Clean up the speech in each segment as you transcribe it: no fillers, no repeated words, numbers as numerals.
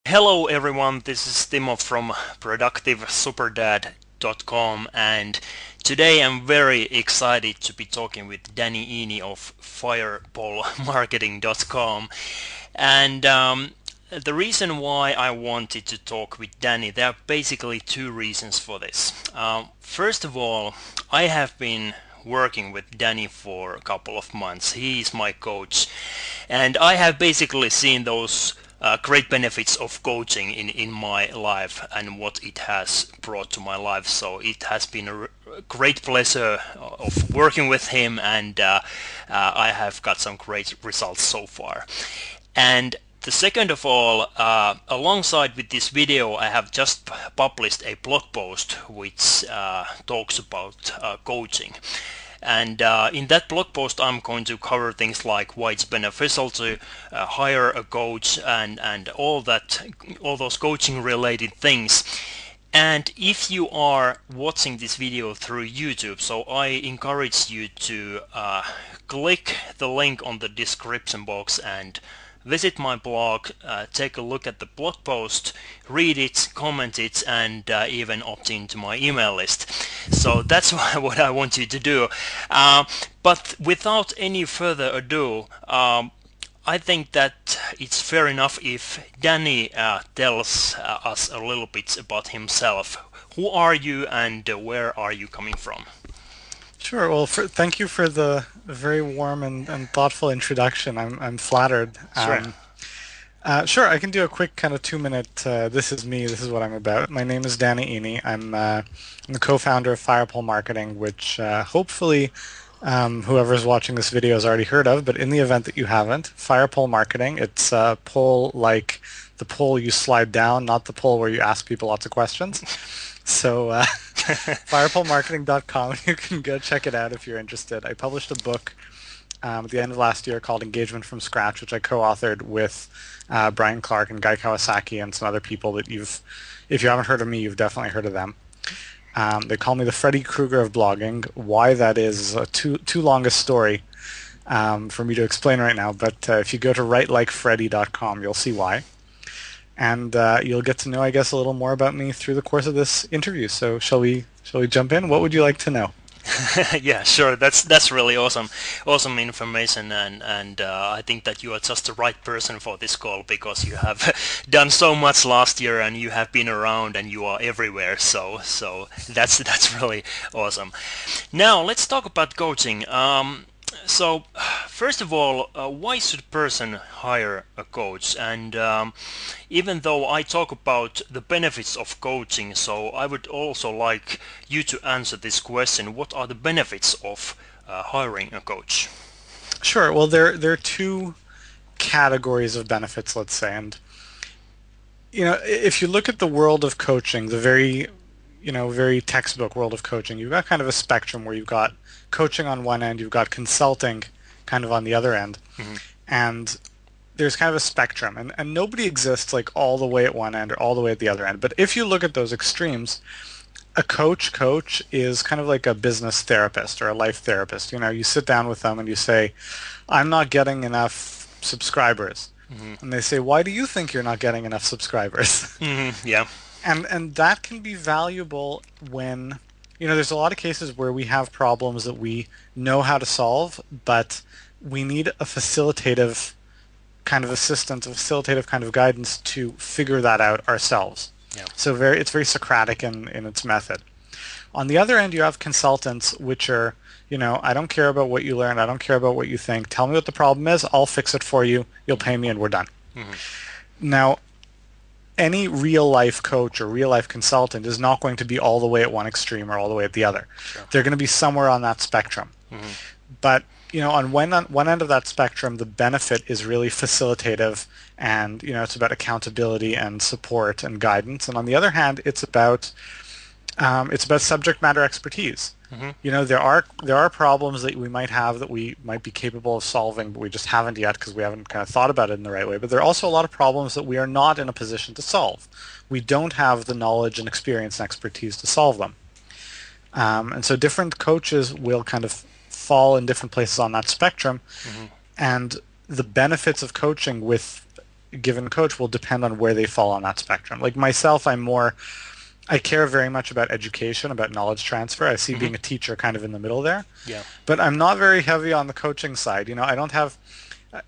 Hello everyone, this is Timo from ProductiveSuperdad.com, and today I'm very excited to be talking with Danny Iny of FirepoleMarketing.com. And the reason why I wanted to talk with Danny, there are basically two reasons for this. First of all, I have been working with Danny for a couple of months. He is my coach, and I have basically seen those great benefits of coaching in my life and what it has brought to my life. So it has been a great pleasure of working with him, and I have got some great results so far. And the second of all, alongside with this video, I have just published a blog post which talks about coaching. And in that blog post, I'm going to cover things like why it's beneficial to hire a coach and all those coaching related things. And if you are watching this video through YouTube, so I encourage you to click the link on the description box and visit my blog, take a look at the blog post, read it, comment it, and even opt into my email list. So that's what I want you to do. But without any further ado, I think that it's fair enough if Danny tells us a little bit about himself. Who are you and where are you coming from? Sure. Well, thank you for the very warm and thoughtful introduction. I'm flattered. Sure. Sure, I can do a quick kind of 2-minute, this is me, this is what I'm about. My name is Danny Iny. I'm the co-founder of Firepole Marketing, which hopefully whoever's watching this video has already heard of, but in the event that you haven't, Firepole Marketing, it's a pole like the pole you slide down, not the pole where you ask people lots of questions. So FirepoleMarketing.com, you can go check it out if you're interested. I published a book at the end of last year called Engagement from Scratch, which I co-authored with Brian Clark and Guy Kawasaki and some other people that if you haven't heard of me, you've definitely heard of them. They call me the Freddy Krueger of blogging. Why that is too long a story for me to explain right now, but if you go to writelikefreddy.com, you'll see why. And you'll get to know, I guess, a little more about me through the course of this interview. So shall we jump in? What would you like to know? Yeah, sure. That's really awesome information, and I think that you are just the right person for this call because you have done so much last year and you have been around and you are everywhere. So that's really awesome. Now let's talk about coaching. So first of all, why should a person hire a coach? And even though I talk about the benefits of coaching, so I would also like you to answer this question. What are the benefits of hiring a coach? Sure. Well, there are two categories of benefits, let's say. And if you look at the world of coaching, the very textbook world of coaching, you've got kind of a spectrum where you've got coaching on one end, you've got consulting kind of on the other end. Mm-hmm. And there's kind of a spectrum, and nobody exists like all the way at one end or all the way at the other end. But if you look at those extremes, a coach is kind of like a business therapist or a life therapist. You sit down with them and you say, I'm not getting enough subscribers. Mm-hmm. And they say, why do you think you're not getting enough subscribers? Mm-hmm. Yeah. And that can be valuable when, there's a lot of cases where we have problems that we know how to solve, but we need a facilitative kind of assistance, a facilitative kind of guidance to figure that out ourselves. Yeah. So it's very Socratic in its method. On the other end, you have consultants, which are, I don't care about what you learn, I don't care about what you think. Tell me what the problem is, I'll fix it for you, you'll pay me, and we're done. Mm-hmm. Now, any real-life coach or real-life consultant is not going to be all the way at one extreme or all the way at the other. Sure. They're going to be somewhere on that spectrum. Mm-hmm. But on one end of that spectrum, the benefit is really facilitative, and it's about accountability and support and guidance. And on the other hand, it's about subject matter expertise. Mm-hmm. There are problems that we might have that we might be capable of solving, but we just haven't yet because we haven't kind of thought about it in the right way. But there are also a lot of problems that we are not in a position to solve. We don't have the knowledge and experience and expertise to solve them. And so different coaches will kind of fall in different places on that spectrum. Mm-hmm. And the benefits of coaching with given coach will depend on where they fall on that spectrum. Like myself, I care very much about education, about knowledge transfer. I see being a teacher kind of in the middle there. Yeah. But I'm not very heavy on the coaching side. I don't have,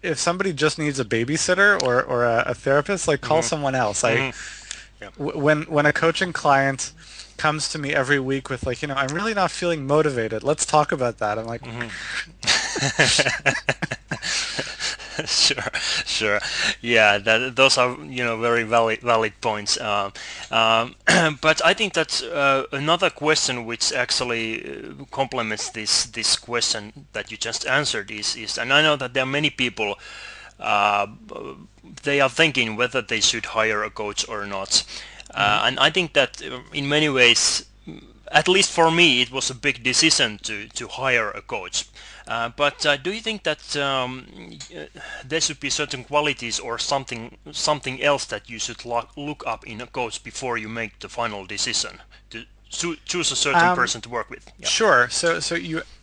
if somebody just needs a babysitter or a therapist, like call someone else. Yeah. When a coaching client comes to me every week with like, I'm really not feeling motivated. Let's talk about that. I'm like, Sure. Yeah, those are very valid points. But I think that another question which actually complements this question that you just answered is, and I know that there are many people. They are thinking whether they should hire a coach or not, and I think that in many ways, at least for me, it was a big decision to hire a coach. But do you think that there should be certain qualities or something else that you should look up in a coach before you make the final decision to choose a certain person to work with? Yeah. Sure.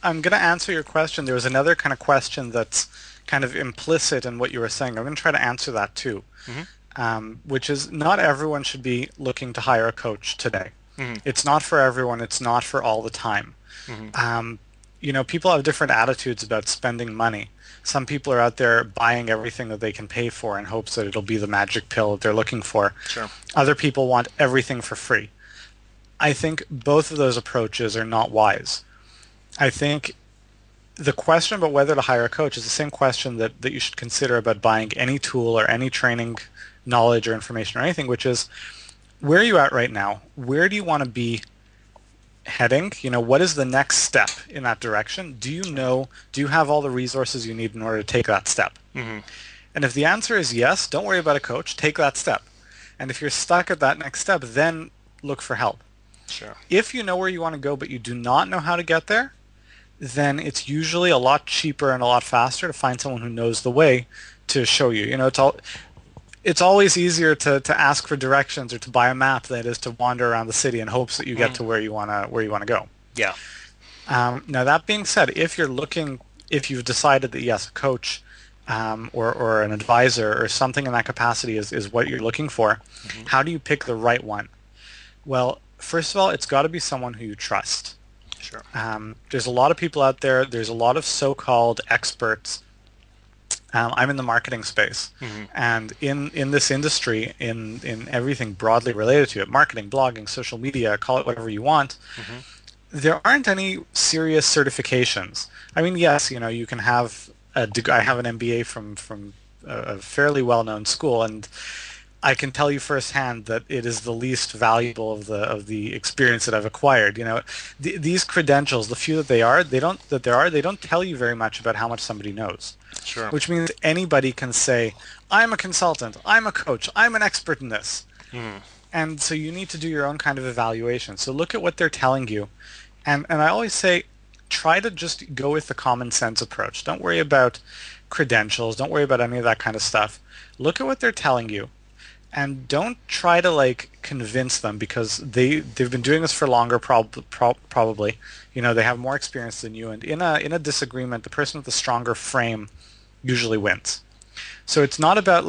I'm going to answer your question. There was another kind of question that's kind of implicit in what you were saying. I'm going to try to answer that too, which is not everyone should be looking to hire a coach today. It's not for everyone. It's not for all the time. People have different attitudes about spending money. Some people are out there buying everything that they can pay for in hopes that it'll be the magic pill that they're looking for. Sure. Other people want everything for free. I think both of those approaches are not wise. I think the question about whether to hire a coach is the same question that you should consider about buying any tool or any training knowledge or information or anything, which is, where are you at right now? Where do you want to be heading? What is the next step in that direction? Do you have all the resources you need in order to take that step? And if the answer is yes, don't worry about a coach, take that step. And if you're stuck at that next step, then look for help. Sure. If you know where you want to go but you do not know how to get there, then it's usually a lot cheaper and a lot faster to find someone who knows the way to show you. It's always easier to ask for directions or to buy a map than it is to wander around the city in hopes that you get to where you wanna go. Yeah. Now that being said, if you've decided that yes, a coach or an advisor or something in that capacity is what you're looking for, how do you pick the right one? Well, first of all, it's got to be someone who you trust. Sure. There's a lot of people out there. There's a lot of so-called experts. I'm in the marketing space, and in this industry, in everything broadly related to it, marketing, blogging, social media, call it whatever you want, there aren't any serious certifications. I mean, yes, you can have I have an MBA from a fairly well-known school, and I can tell you firsthand that it is the least valuable of the experience that I've acquired. These credentials, the few that they don't tell you very much about how much somebody knows. Sure. Which means anybody can say, I'm a consultant, I'm a coach, I'm an expert in this. And so you need to do your own kind of evaluation. So look at what they're telling you. And I always say, try to just go with the common sense approach. Don't worry about credentials. Don't worry about any of that kind of stuff. Look at what they're telling you. And don't try to convince them, because they've been doing this for longer, probably. They have more experience than you. And in a disagreement, the person with the stronger frame usually wins. So it's not about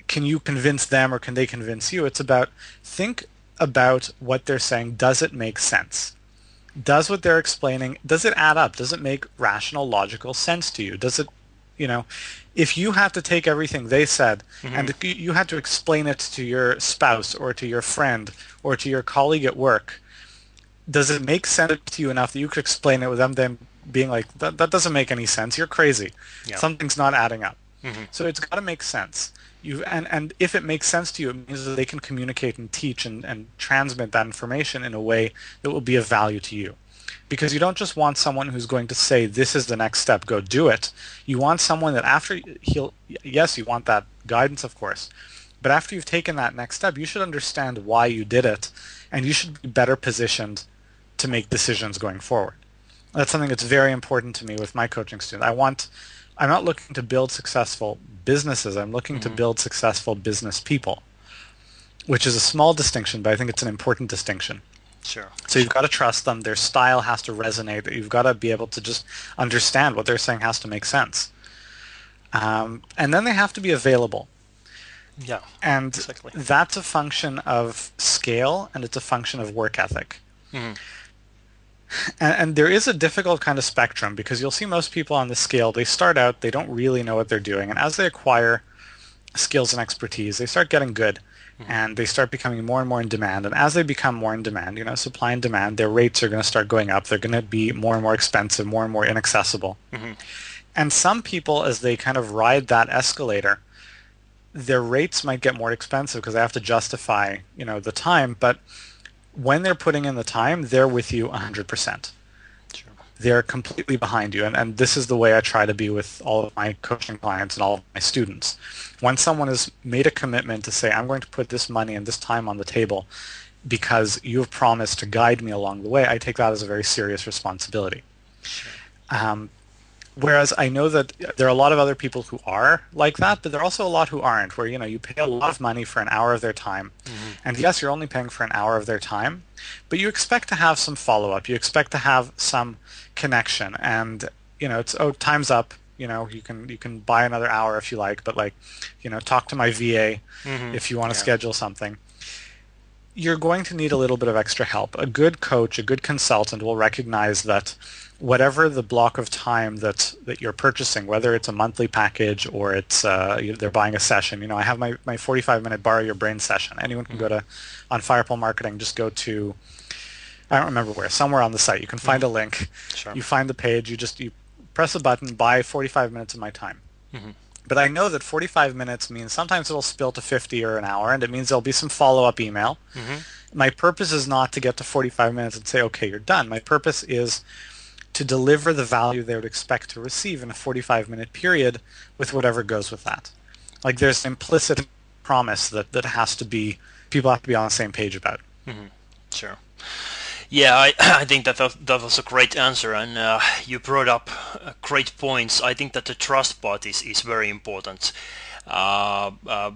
can you convince them or can they convince you? It's about, think about what they're saying. Does it make sense? Does what they're explaining, does it add up? Does it make rational, logical sense to you? Does it, if you have to take everything they said and you had to explain it to your spouse or to your friend or to your colleague at work, does it make sense to you enough that you could explain it with them being like, that doesn't make any sense, you're crazy. Yeah. Something's not adding up. So it's got to make sense. And if it makes sense to you, it means that they can communicate and teach and transmit that information in a way that will be of value to you. Because you don't just want someone who's going to say, this is the next step, go do it. You want someone that after yes, you want that guidance, of course, but after you've taken that next step, you should understand why you did it, and you should be better positioned to make decisions going forward. That's something that's very important to me with my coaching students. I'm not looking to build successful businesses. I'm looking to build successful business people, which is a small distinction, but I think it's an important distinction. Sure. So you've got to trust them. Their style has to resonate. You've got to be able to just understand what they're saying has to make sense. And then they have to be available. Yeah, And exactly. that's a function of scale, and it's a function of work ethic. Hmm. And there is a difficult kind of spectrum, because you'll see most people on the scale, they start out, they don't really know what they're doing. And as they acquire skills and expertise, they start getting good, Hmm. and they start becoming more and more in demand. And as they become more in demand, supply and demand, their rates are going to start going up. They're going to be more and more expensive, more and more inaccessible. Hmm. And some people, as they kind of ride that escalator, their rates might get more expensive because they have to justify, the time. But when they're putting in the time, they're with you 100%. Sure. They're completely behind you. And this is the way I try to be with all of my coaching clients and all of my students. When someone has made a commitment to say, I'm going to put this money and this time on the table because you have promised to guide me along the way, I take that as a very serious responsibility. Sure. Whereas I know that there are a lot of other people who are like that, but there are also a lot who aren't, where, you pay a lot of money for an hour of their time. Hmm. And yes, you're only paying for an hour of their time, but you expect to have some follow-up. You expect to have some connection. And, it's, oh, time's up. You can buy another hour if you like, but talk to my VA Hmm. if you want to Yeah. schedule something. You're going to need a little bit of extra help. A good coach, a good consultant will recognize that whatever the block of time that you're purchasing, whether it's a monthly package or it's they're buying a session. I have my 45-minute borrow your brain session. Anyone can go Hmm. to, on FirepoleMarketing, just go to, I don't remember where, somewhere on the site. You can find Hmm. a link. Sure. You find the page. You press a button, buy 45 minutes of my time. Hmm. But I know that 45 minutes means sometimes it'll spill to 50 or an hour, and it means there'll be some follow-up email. Hmm. My purpose is not to get to 45 minutes and say, okay, you're done. My purpose is to deliver the value they would expect to receive in a 45-minute period with whatever goes with that. Like, there's an implicit promise that has to be, people have to be on the same page about. Hmm. Sure. Yeah, I think that was a great answer, and you brought up great points. I think that the trust part is very important. Uh, uh,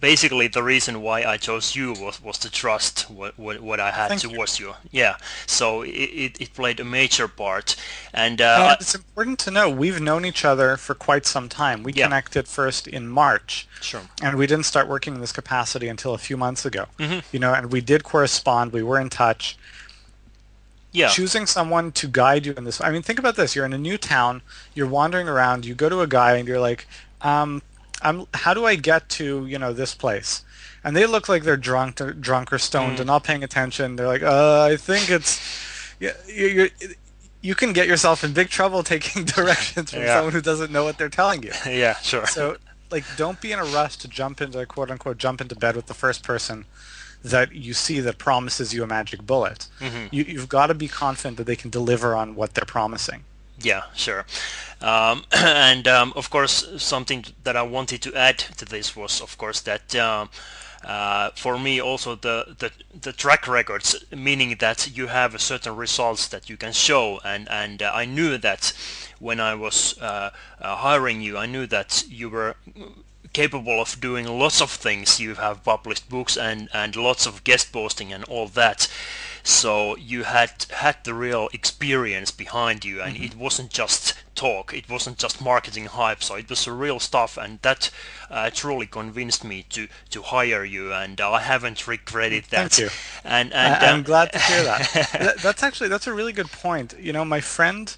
Basically, the reason why I chose you was to trust what I had Thank you. towards you. Yeah, so it played a major part, and And it's important to know we've known each other for quite some time. We yeah, connected first in March, sure. and we didn't start working in this capacity until a few months ago. Hmm. And we did correspond. We were in touch. Yeah. Choosing someone to guide you in this. I mean, think about this. You're in a new town. You're wandering around. You go to a guy and you're like, how do I get to, this place? And they look like they're drunk or stoned Mm. and not paying attention. They're like, I think it's, yeah, you can get yourself in big trouble taking directions from Yeah. someone who doesn't know what they're telling you. Yeah, sure. So, don't be in a rush to jump into, quote unquote, jump into bed with the first person that you see that promises you a magic bullet. Hmm. You've got to be confident that they can deliver on what they're promising. Yeah, sure. And of course, something that I wanted to add to this was, of course, that for me also the track records, meaning that you have certain results that you can show, and I knew that when I was hiring you, I knew that you were capable of doing lots of things. You have published books and lots of guest posting and all that. So you had the real experience behind you, and it wasn't just talk. It wasn't just marketing hype. So it was real stuff, and that truly convinced me to hire you. And I haven't regretted that. Thank you. And I'm glad to hear that. That's a really good point. My friend,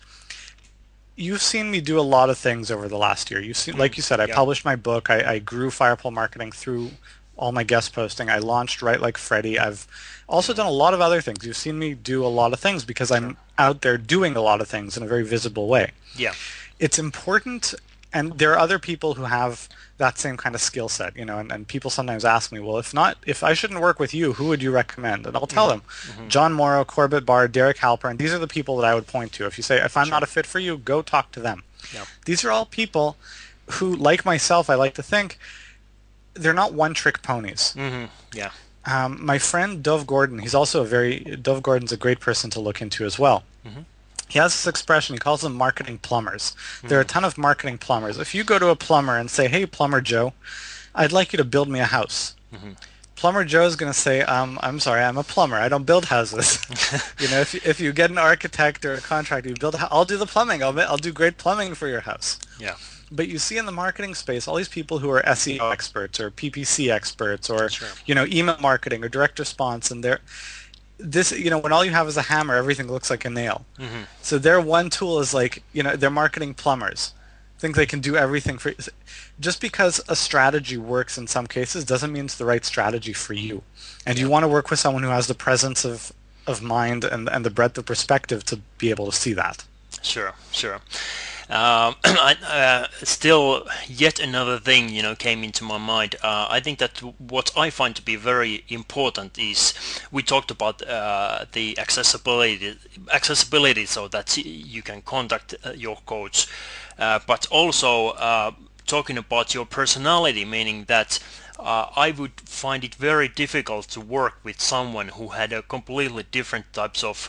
you've seen me do a lot of things over the last year. You've seen, like you said, I Yeah. published my book. I grew FirepoleMarketing through all my guest posting. I launched Write Like Freddie. I've also done a lot of other things. You've seen me do a lot of things because I'm out there doing a lot of things in a very visible way. Yeah. It's important, and there are other people who have that same kind of skill set, and people sometimes ask me, well, if I shouldn't work with you, who would you recommend? And I'll tell them, John Morrow, Corbett Bard, Derek Halpern, these are the people that I would point to. If you say, if I'm not a fit for you, go talk to them. Yeah. These are all people who, like myself, I like to think, they're not one-trick ponies. Hmm. Yeah. My friend Dov Gordon, Dov Gordon's a great person to look into as well. Hmm. He has this expression, he calls them marketing plumbers. There are a ton of marketing plumbers. If you go to a plumber and say, hey, Plumber Joe, I'd like you to build me a house. Hmm. Plumber Joe is going to say, I'm sorry, I'm a plumber. I don't build houses. If you get an architect or a contractor, I'll do the plumbing. I'll do great plumbing for your house. Yeah. But you see in the marketing space all these people who are SEO experts or PPC experts or Sure. email marketing or direct response, and they're this when all you have is a hammer, everything looks like a nail. Hmm. So their one tool is like they're marketing plumbers. Think they can do everything for just because a strategy works in some cases doesn't mean it's the right strategy for you. And you want to work with someone who has the presence of mind and the breadth of perspective to be able to see that. Sure, sure. Still, yet another thing, came into my mind. I think that what I find to be very important is we talked about the accessibility, so that you can contact your coach, but also talking about your personality, meaning that I would find it very difficult to work with someone who had a completely different types of,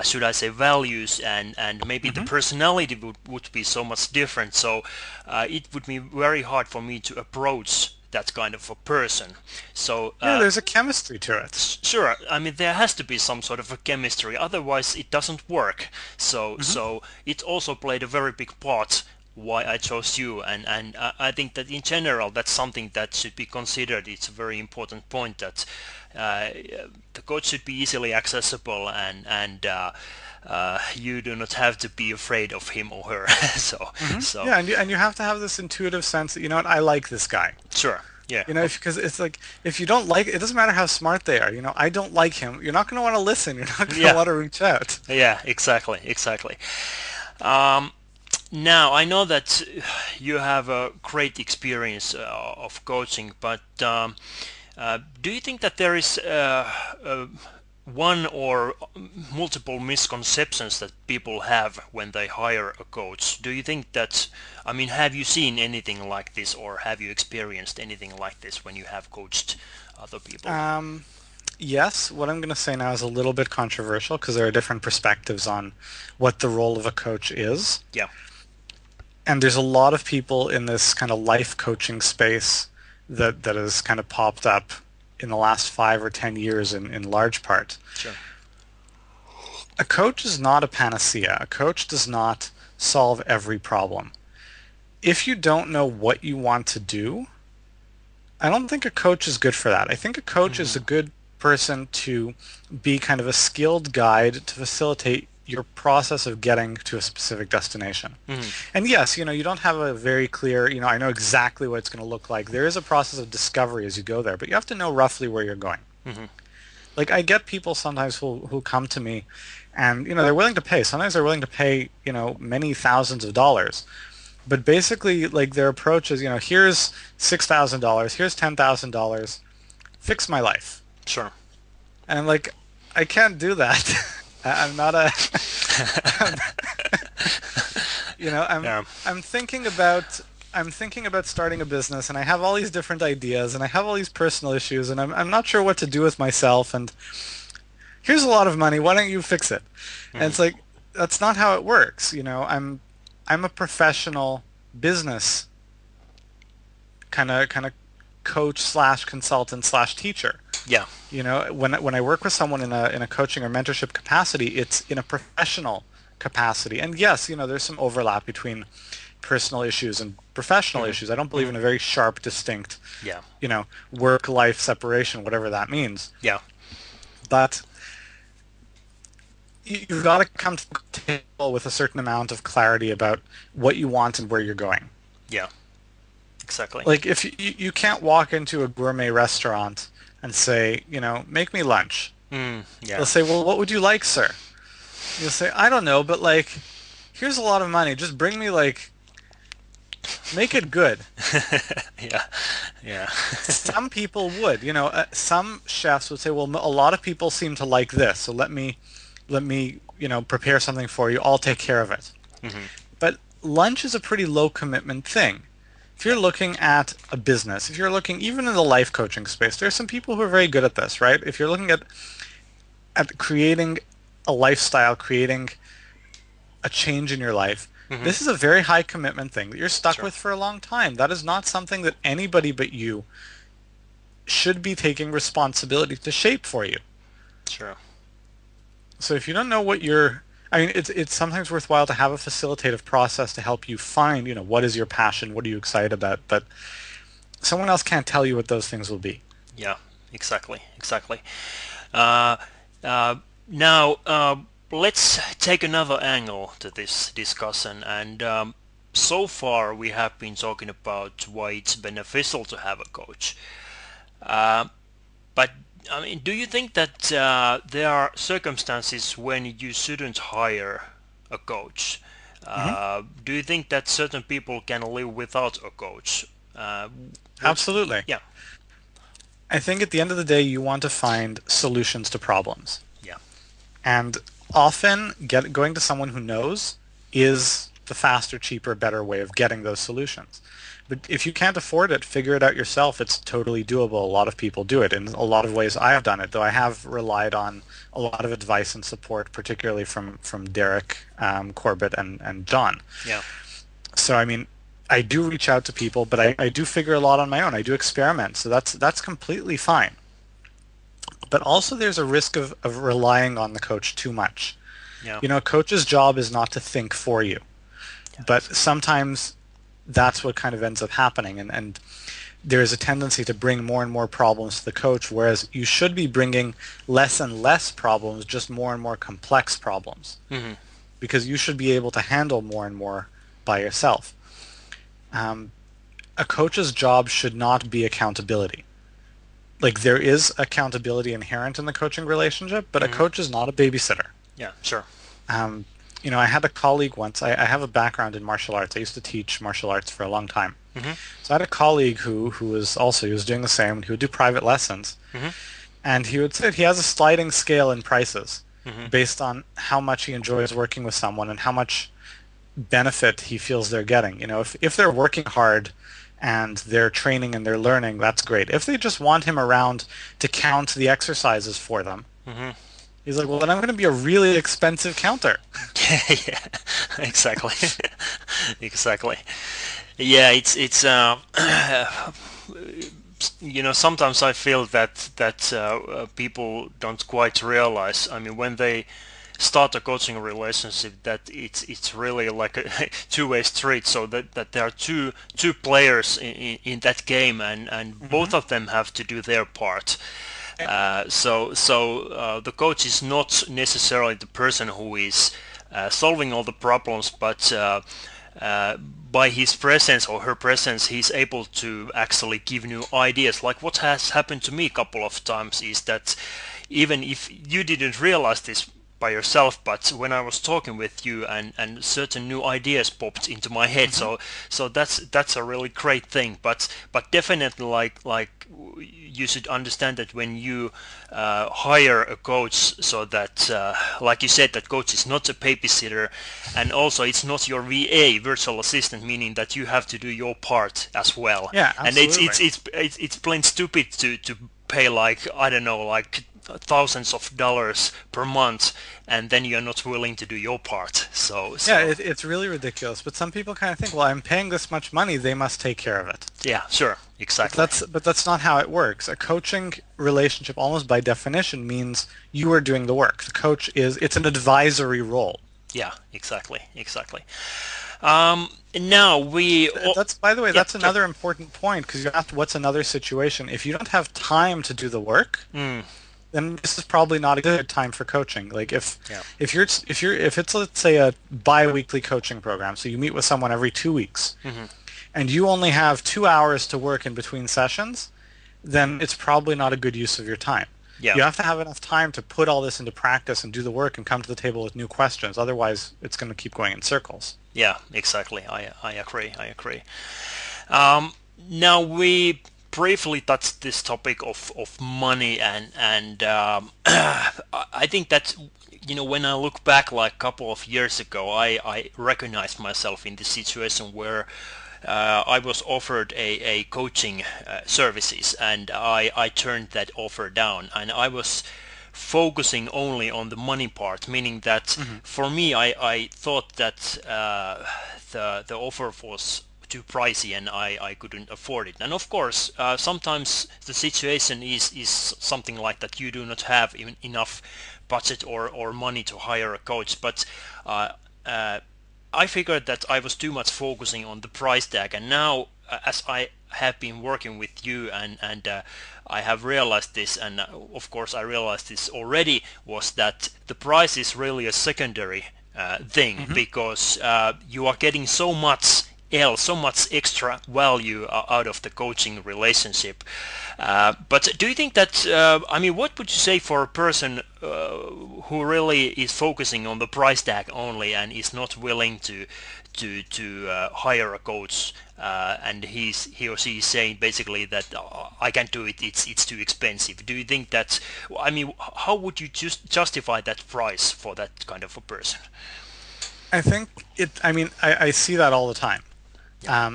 should I say, values, and maybe the personality would be so much different. So it would be very hard for me to approach that kind of a person. So Yeah, there's a chemistry to it. sure, I mean there has to be some sort of a chemistry, otherwise it doesn't work. So it also played a very big part why I chose you, and I think that in general that's something that should be considered. It's a very important point that the coach should be easily accessible, and you do not have to be afraid of him or her. So Yeah, and you have to have this intuitive sense that I like this guy. sure, yeah, Because it's like if you don't like it doesn't matter how smart they are. I don't like him. You're not going to want to listen. You're not going to yeah, want to reach out. yeah, exactly. Now, I know that you have a great experience of coaching, but do you think that there is one or multiple misconceptions that people have when they hire a coach? Do you think that, I mean, have you seen anything like this, or have you experienced anything like this when you have coached other people? Yes, what I'm going to say now is a little bit controversial because there are different perspectives on what the role of a coach is. Yeah, And there's a lot of people in this kind of life coaching space that has kind of popped up in the last 5 or 10 years in large part. sure. A coach is not a panacea. A coach does not solve every problem. If you don't know what you want to do, I don't think a coach is good for that. I think a coach is a good person to be kind of a skilled guide to facilitate your process of getting to a specific destination. And yes, you don't have a very clear, I know exactly what it's going to look like. There is a process of discovery as you go there, but you have to know roughly where you're going. Like I get people sometimes who come to me and, they're willing to pay. Sometimes they're willing to pay, many thousands of dollars. But basically, like their approach is, here's $6,000, here's $10,000, fix my life. Sure. And I'm like, I can't do that. I'm not a, Yeah. I'm thinking about starting a business, and I have all these different ideas, and I have all these personal issues, and I'm not sure what to do with myself. And here's a lot of money. Why don't you fix it? And it's like that's not how it works. I'm a professional business kind of coach / consultant / teacher. Yeah. When I work with someone in a coaching or mentorship capacity, it's in a professional capacity. And yes, there's some overlap between personal issues and professional issues. I don't believe in a very sharp, distinct, Yeah. work-life separation, whatever that means. Yeah. But you've got to come to the table with a certain amount of clarity about what you want and where you're going. Yeah. Exactly. Like if you can't walk into a gourmet restaurant and say, make me lunch. Yeah. They'll say, well, what would you like, sir? You'll say, I don't know, but here's a lot of money. Just bring me make it good. Yeah. Yeah. Some people would, some chefs would say, well, a lot of people seem to like this, so let me, prepare something for you. I'll take care of it. But lunch is a pretty low commitment thing. If you're looking at a business, if you're looking even in the life coaching space, there are some people who are very good at this, right? If you're looking at creating a lifestyle, creating a change in your life, this is a very high commitment thing that you're stuck with for a long time. That is not something that anybody but you should be taking responsibility to shape for you. Sure. So if you don't know what you're I mean, it's sometimes worthwhile to have a facilitative process to help you find, what is your passion, what are you excited about, but someone else can't tell you what those things will be. Yeah, exactly, exactly. Uh, uh, Now, let's take another angle to this discussion. And so far, we have been talking about why it's beneficial to have a coach. Uh, but I mean, do you think that there are circumstances when you shouldn't hire a coach? Hmm. Do you think that certain people can live without a coach? What's Absolutely. Yeah, I think at the end of the day, you want to find solutions to problems. yeah. And often going to someone who knows is the faster, cheaper, better way of getting those solutions. But if you can't afford it, figure it out yourself. It's totally doable. A lot of people do it. In a lot of ways, I have done it, though I have relied on a lot of advice and support, particularly from Derek, Corbett, and John. Yeah. So, I mean, I do reach out to people, but I do figure a lot on my own. I do experiment, so that's completely fine. But also there's a risk of relying on the coach too much. Yeah. A coach's job is not to think for you, but sometimes that's what kind of ends up happening. And there is a tendency to bring more and more problems to the coach, whereas you should be bringing less and less problems, just more and more complex problems, Hmm. because you should be able to handle more and more by yourself. Um, a coach's job should not be accountability. Like, there is accountability inherent in the coaching relationship, but a Hmm. coach is not a babysitter. Yeah, sure. Um, I had a colleague once. I have a background in martial arts. I used to teach martial arts for a long time. Hmm. So I had a colleague who was also, he was doing the same. He would do private lessons, Hmm. and he would say he has a sliding scale in prices Hmm. based on how much he enjoys working with someone and how much benefit he feels they're getting. If they're working hard and they're training and they're learning, that's great. If they just want him around to count the exercises for them, Hmm. he's like, well, then I'm going to be a really expensive counter. Yeah, exactly. Exactly. Yeah, it's sometimes I feel that people don't quite realize. I mean, when they start a coaching relationship, that it's really like a two-way street. So that there are two players in that game, and Hmm. both of them have to do their part. So the coach is not necessarily the person who is solving all the problems, but uh, by his presence or her presence, he's able to actually give new ideas. Like what has happened to me a couple of times is that even if you didn't realize this by yourself, but when I was talking with you, and certain new ideas popped into my head. Hmm. So that's a really great thing. But definitely, like you should understand that when you hire a coach, so that like you said, that coach is not a babysitter, and also it's not your VA, virtual assistant, meaning that you have to do your part as well. Yeah, And absolutely. it's plain stupid to pay, like, I don't know, like thousands of dollars per month, and then you're not willing to do your part. So Yeah, so it's really ridiculous. But some people kind of think, well, I'm paying this much money, they must take care of it. yeah, sure, But exactly. that's not how it works. A coaching relationship, almost by definition, means you are doing the work. The coach it's an advisory role. Yeah, exactly. Now we That's, by the way, yeah, that's sure. another important point, because you asked what's another situation. If you don't have time to do the work, Mm, then this is probably not a good time for coaching. Like, yeah. if it's, let's say, a bi-weekly coaching program, so you meet with someone every 2 weeks, Hmm. and you only have 2 hours to work in between sessions, then it's probably not a good use of your time. Yeah. You have to have enough time to put all this into practice and do the work and come to the table with new questions. Otherwise, it's going to keep going in circles. Yeah, exactly. I agree. I agree. Um, Now we briefly touched this topic of money, and I think that when I look back like a couple of years ago, I recognized myself in this situation where I was offered a coaching services, and I turned that offer down, and I was focusing only on the money part, meaning that Hmm. for me, I thought that the offer was too pricey and I couldn't afford it. And of course, sometimes the situation is something like that. You do not have even enough budget or money to hire a coach, but I figured that I was too much focusing on the price tag, and now as I have been working with you and I have realized this, and of course I realized this already, was that the price is really a secondary thing, because you are getting so much else, so much extra value out of the coaching relationship. But do you think that, I mean, what would you say for a person who really is focusing on the price tag only and is not willing to hire a coach, and he or she is saying basically that I can't do it, it's too expensive? Do you think that, I mean, how would you justify that price for that kind of a person? I think I see that all the time.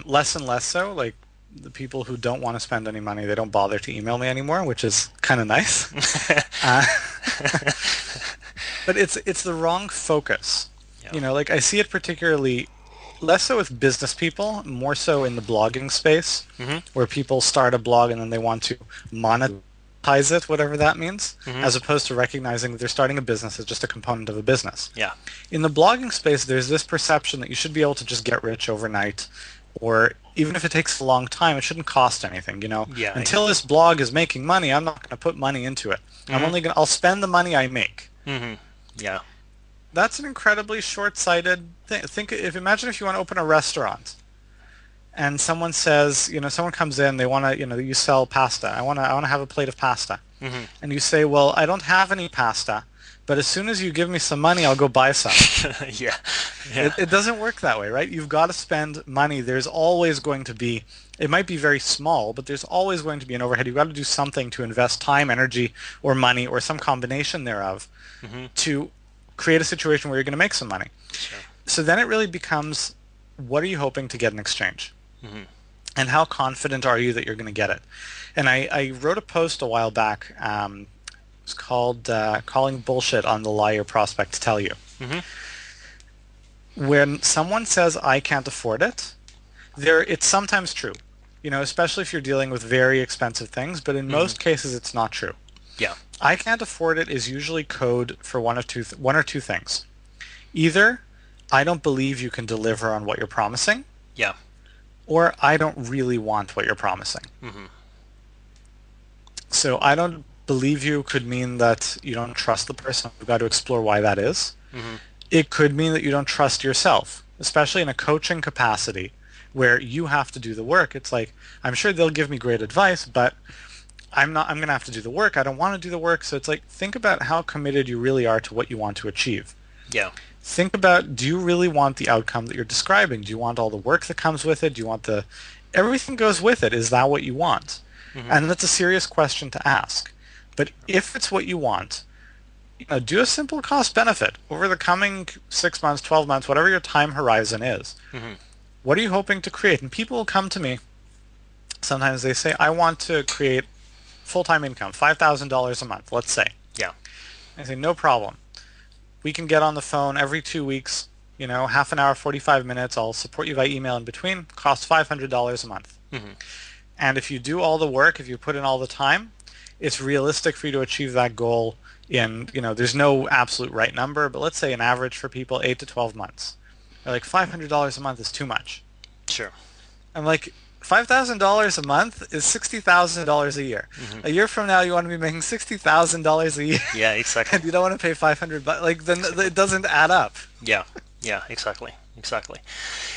Less and less so. Like, the people who don't want to spend any money, they don't bother to email me anymore, which is kind of nice. But it's the wrong focus. Yeah. Like, I see it particularly less so with business people, more so in the blogging space, where people start a blog and then they want to monetize it, whatever that means, as opposed to recognizing that they're starting a business as just a component of a business. Yeah. In the blogging space, there's this perception that you should be able to just get rich overnight, or even if it takes a long time, it shouldn't cost anything. Yeah, Until this blog is making money, I'm not going to put money into it. I'll spend the money I make. Yeah. That's an incredibly short-sighted thing. Imagine if you want to open a restaurant, and someone says, someone comes in, they want to, you sell pasta. I want to have a plate of pasta. And you say, well, I don't have any pasta, but as soon as you give me some money, I'll go buy some. Yeah. It doesn't work that way, right? You've got to spend money. There's always going to be, it might be very small, but there's always going to be an overhead. You've got to do something to invest time, energy, or money, or some combination thereof to create a situation where you're going to make some money. Sure. So then it really becomes, what are you hoping to get in exchange? And how confident are you that you're going to get it? And I wrote a post a while back. It's called Calling Bullshit on the Lie Your Prospects Tell You. When someone says, I can't afford it, it's sometimes true, especially if you're dealing with very expensive things, but in most cases it's not true. Yeah. I can't afford it is usually code for one or two things. Either I don't believe you can deliver on what you're promising, Yeah. or I don't really want what you're promising. So I don't believe you could mean that you don't trust the person. We've got to explore why that is. It could mean that you don't trust yourself, especially in a coaching capacity where you have to do the work. It's like, I'm sure they'll give me great advice, but I'm going to have to do the work. I don't want to do the work. So it's like, think about how committed you really are to what you want to achieve. Yeah. Think about, do you really want the outcome that you're describing? Do you want all the work that comes with it? Do you want everything goes with it? Is that what you want? And that's a serious question to ask. But if it's what you want, do a simple cost benefit over the coming 6 months, 12 months, whatever your time horizon is. What are you hoping to create? And people will come to me. Sometimes they say, I want to create full-time income, $5,000 a month, let's say. Yeah. I say, no problem. We can get on the phone every 2 weeks, half an hour, 45 minutes. I'll support you by email in between. Costs $500 a month. And if you do all the work, if you put in all the time, it's realistic for you to achieve that goal in, there's no absolute right number, but let's say an average for people, 8 to 12 months. They're like, $500 a month is too much. Sure. I'm like, $5,000 a month is $60,000 a year. A year from now, you want to be making $60,000 a year. Yeah, exactly. And you don't want to pay $500. Then it doesn't add up. Yeah. Yeah. Exactly.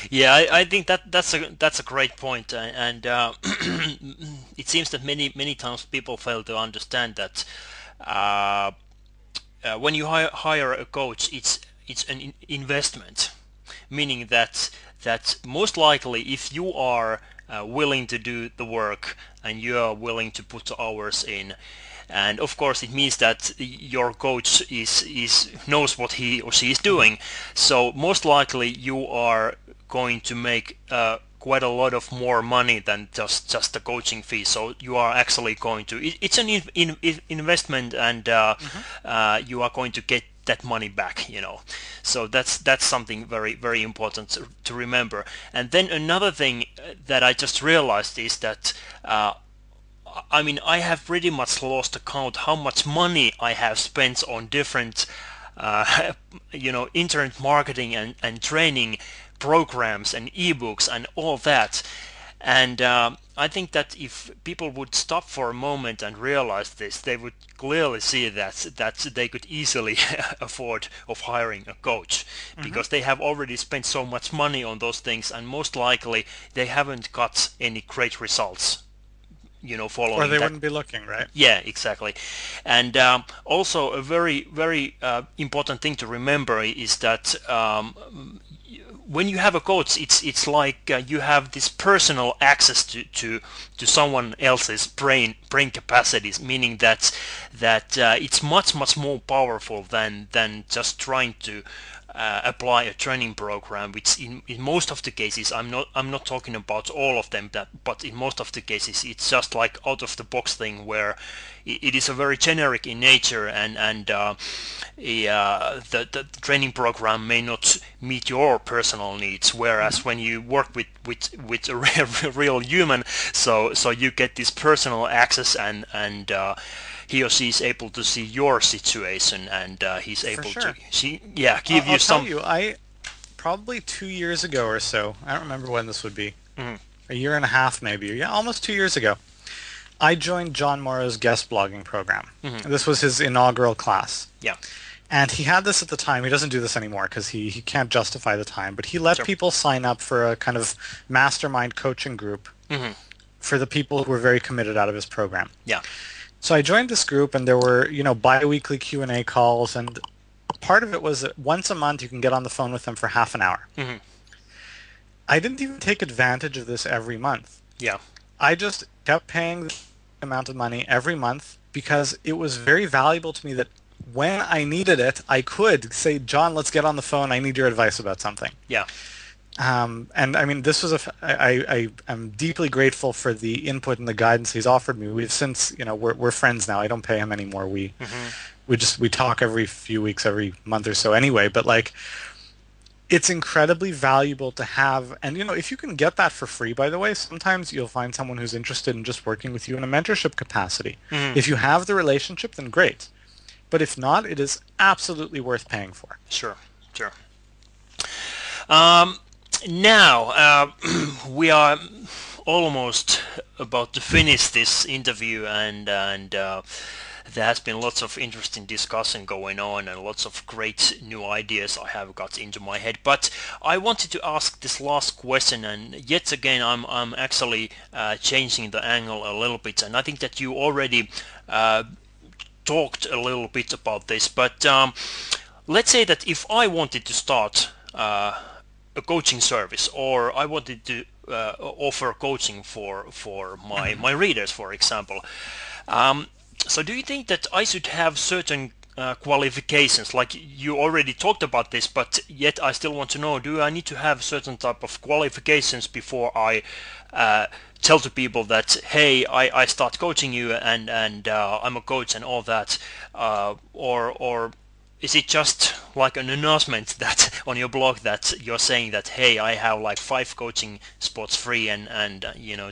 Yeah, I think that's a great point, and it seems that many times people fail to understand that when you hire a coach, it's an investment, meaning that most likely if you are willing to do the work and you are willing to put the hours in, and of course it means that your coach knows what he or she is doing, so most likely you are going to make quite a lot of more money than just the coaching fee. So you are actually going to, it's an investment, and you are going to that money back, so that's something very, very important to remember. And then another thing that I just realized is that I have pretty much lost account how much money I have spent on different internet marketing and training programs and ebooks and all that. And I think that if people would stop for a moment and realize this, they would clearly see that they could easily afford of hiring a coach, because they have already spent so much money on those things, and most likely they haven't got any great results, following Or they that. wouldn't be looking, right? Yeah, exactly. And also a very, very important thing to remember is that when you have a coach, it's like you have this personal access to someone else's brain capacities, meaning that it's much more powerful than just trying to apply a training program, which in most of the cases, I'm not talking about all of them, but in most of the cases it's just like out of the box thing where it is a very generic in nature, and the training program may not meet your personal needs, whereas when you work with a real human, so you get this personal access, and he or she is able to see your situation, and he's able to give you some. I'll tell you, I probably 2 years ago or so, I don't remember when this would be, a year and a half maybe, yeah, almost 2 years ago, I joined John Morrow's guest blogging program. This was his inaugural class. Yeah. And he had this at the time. He doesn't do this anymore because he can't justify the time, but he let people sign up for a kind of mastermind coaching group for the people who were very committed out of his program. Yeah. So I joined this group, and there were, bi-weekly Q&A calls, and part of it was that once a month you can get on the phone with them for half an hour. I didn't even take advantage of this every month. Yeah. I just kept paying the amount of money every month because it was very valuable to me that when I needed it, I could say, John, let's get on the phone. I need your advice about something. Yeah. And I mean, this was I am deeply grateful for the input and the guidance he's offered me. We've since, we're friends now. I don't pay him anymore. We talk every few weeks, every month or so anyway. But like, it's incredibly valuable to have. And if you can get that for free, by the way, sometimes you'll find someone who's interested in just working with you in a mentorship capacity. If you have the relationship, then great. But if not, it is absolutely worth paying for. Sure. Now, we are almost about to finish this interview, and there has been lots of interesting discussion going on, and lots of great new ideas I have got into my head. But I wanted to ask this last question, and yet again I'm actually changing the angle a little bit, and I think that you already talked a little bit about this. But let's say that if I wanted to start a coaching service, or I wanted to offer coaching for my readers, for example. So do you think that I should have certain qualifications? Like you already talked about this, but yet I still want to know, do I need to have certain type of qualifications before I tell to people that, hey, I start coaching you, and I'm a coach and all that, or is it just like an announcement that on your blog that you're saying that, hey, I have like 5 coaching spots free, and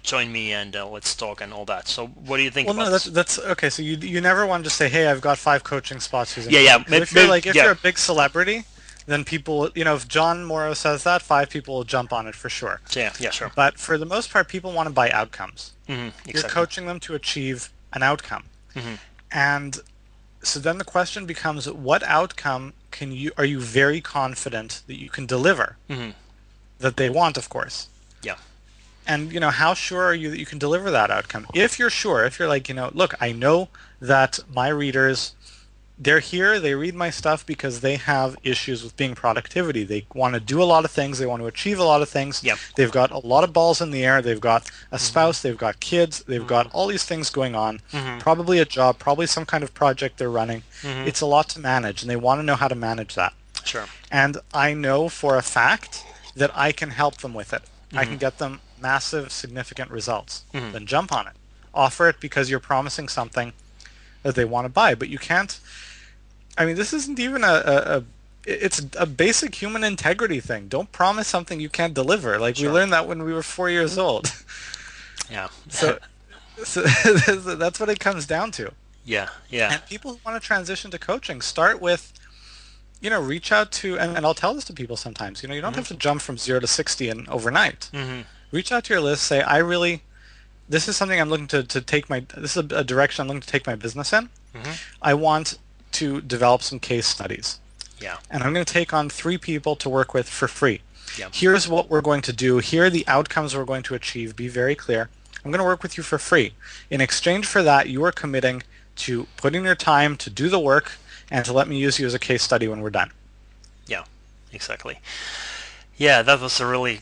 join me, and let's talk and all that? So what do you think about this? That's okay. So you never want to say, hey, I've got 5 coaching spots. Yeah. If you're a big celebrity, then people, if John Morrow says that, 5 people will jump on it for sure. Yeah, sure. But for the most part, people want to buy outcomes. Exactly. You're coaching them to achieve an outcome. And so then the question becomes, what outcome are you very confident that you can deliver? That they want, of course. Yeah. And how sure are you that you can deliver that outcome? If you're sure, if you're like, look, I know that my readers, they're here, they read my stuff because they have issues with being productivity. They want to do a lot of things, they want to achieve a lot of things. Yep. They've got a lot of balls in the air, they've got a spouse, they've got kids, they've got all these things going on, probably a job, probably some kind of project they're running. It's a lot to manage, and they want to know how to manage that. Sure. And I know for a fact that I can help them with it. I can get them massive, significant results. Then jump on it. Offer it because you're promising something that they want to buy. But you can't, I mean, this isn't even it's a basic human integrity thing. Don't promise something you can't deliver. Like we Sure. learned that when we were 4 years old. Yeah. So, so that's what it comes down to. Yeah. Yeah. And people who want to transition to coaching start with, reach out to, and I'll tell this to people sometimes, you don't Hmm. have to jump from 0 to 60 in overnight. Hmm. Reach out to your list, say, this is something I'm looking to take this is a direction I'm looking to take my business in. Hmm. I want to develop some case studies. Yeah. And I'm going to take on 3 people to work with for free. Yeah. Here's what we're going to do. Here are the outcomes we're going to achieve. Be very clear. I'm going to work with you for free. In exchange for that, you are committing to putting your time to do the work and to let me use you as a case study when we're done. Yeah. Exactly. Yeah, that was a really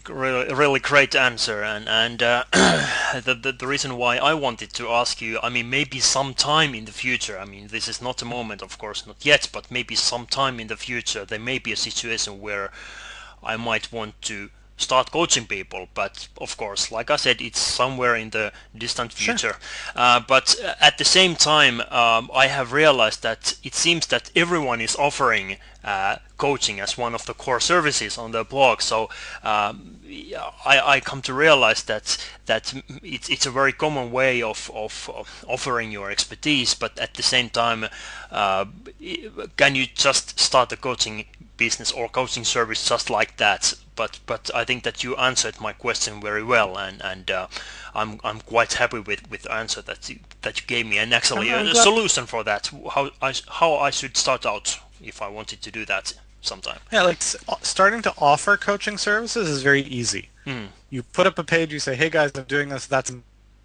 great answer, and the reason why I wanted to ask you, I mean, maybe sometime in the future, I mean, this is not a moment, of course, not yet, but maybe sometime in the future, there may be a situation where I might want to start coaching people, but of course, like I said, it's somewhere in the distant Sure. future. But at the same time, I have realized that it seems that everyone is offering coaching as one of the core services on their blog. So I come to realize that it's a very common way of offering your expertise, but at the same time, uh, can you just start a coaching business or coaching service just like that? But I think that you answered my question very well, and I'm quite happy with the answer that you gave me, and actually I'm a glad. solution for that, how I should start out if I wanted to do that sometime. Yeah, like starting to offer coaching services is very easy. Mm, You put up a page, you say, "Hey guys, I'm doing this."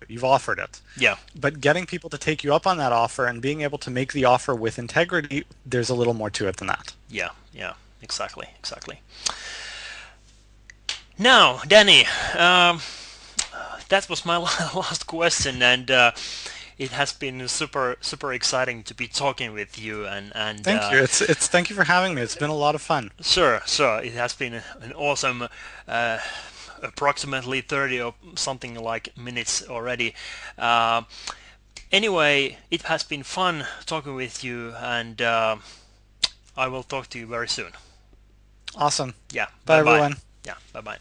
You've offered it. yeah, But getting people to take you up on that offer and being able to make the offer with integrity, there's a little more to it than that. yeah, yeah, exactly. Now, Danny, that was my last question, and it has been super exciting to be talking with you, and Thank you. It's thank you for having me. It's been a lot of fun. sure, it has been an awesome. Approximately 30 or something like minutes already. Uh, anyway, it has been fun talking with you, and I will talk to you very soon. Awesome. Yeah, Bye bye bye. everyone. Yeah, bye bye.